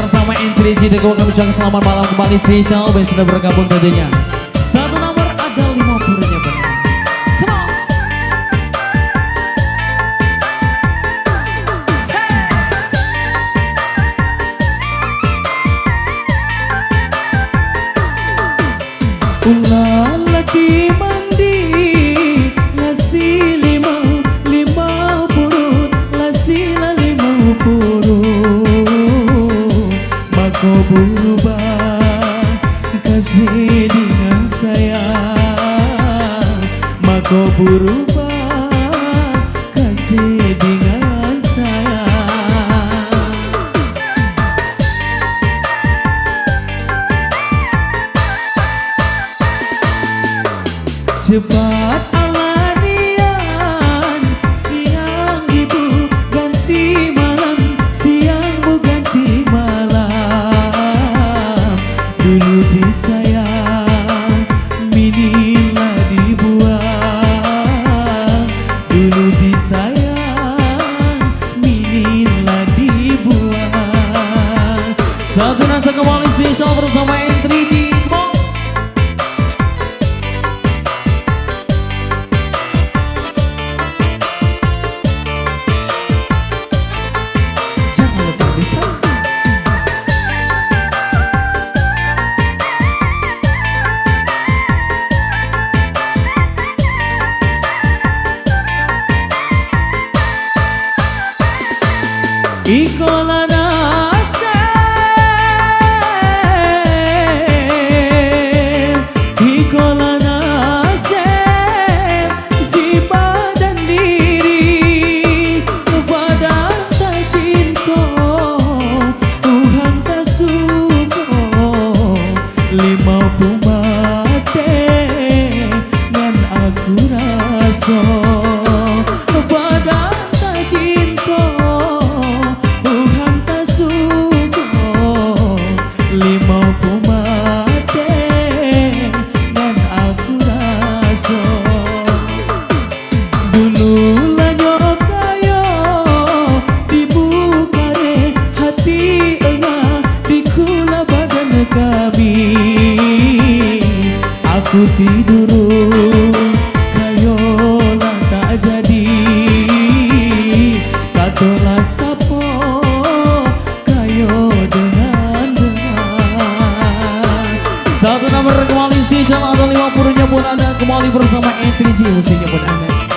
bersama N3G dan kami ucapkan selamat malam kembali spesial bagi sudah bergabung tentunya. Satu nomor ada 50-nya benar. Come on. Ulah lagi mandi ngasih lima purut lasila 50 maka berubah kasih dengan saya maka berubah kasih dengan saya. Cepat alanian siang ibu ganti malam siang bu ganti malam dulu disayang minilah dibuang dulu disayang minilah dibuang. Satu nasa kembali spesial bersama N3G. Ikola nasib si badan diri badan tak cinta Tuhan tak suka 50 mati dan aku rasa badan tak cinta aku tidur kayolah tak jadi katolah sapo kayo dengan. Satu nomor kembali spesial ada 50-nya pun Anda kembali bersama N3G musiknya pun Anda.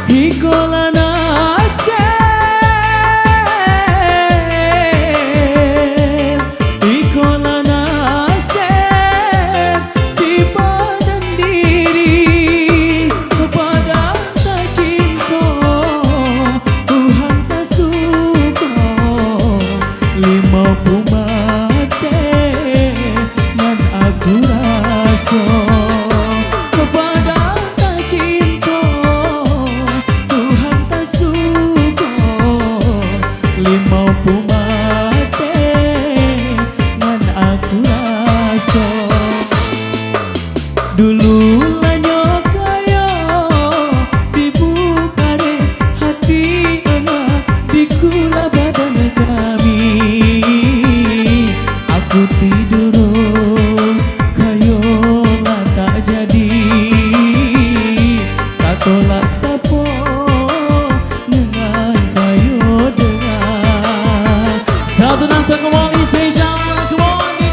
Ikola nasib si badan diri badan tak cinta Tuhan tak suka 50 mati dan aku rasa badan tak cinta Tuhan tak suka 50 mati dan aku rasa dulu lanyo kaya dibuka deh hati enggak dikula badan kami aku tidur kayo lah tak jadi katolah sapo dengan kayo dengan. Satu nasa kembali spesial kembali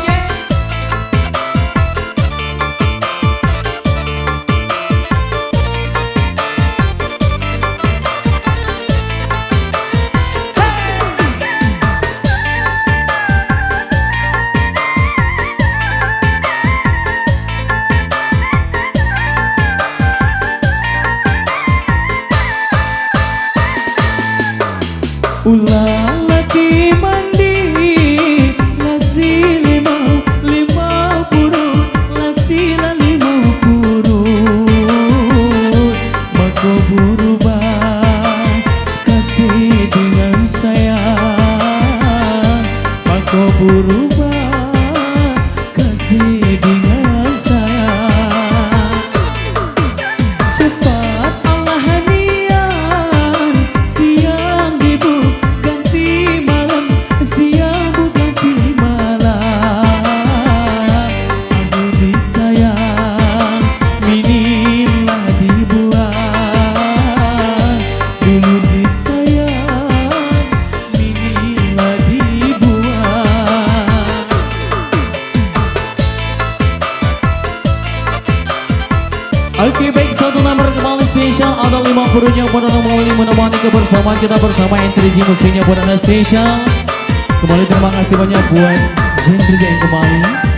ulah lagi mandi nasi 50 lasila 50 maka berubah Oke baik, satu nomor kembali spesial. Ada 50-nya pada nomor ini menemani kebersamaan kita bersama N3G musiknya buat Anda spesial. Kembali terima kasih banyak buat Jendriga yang kembali.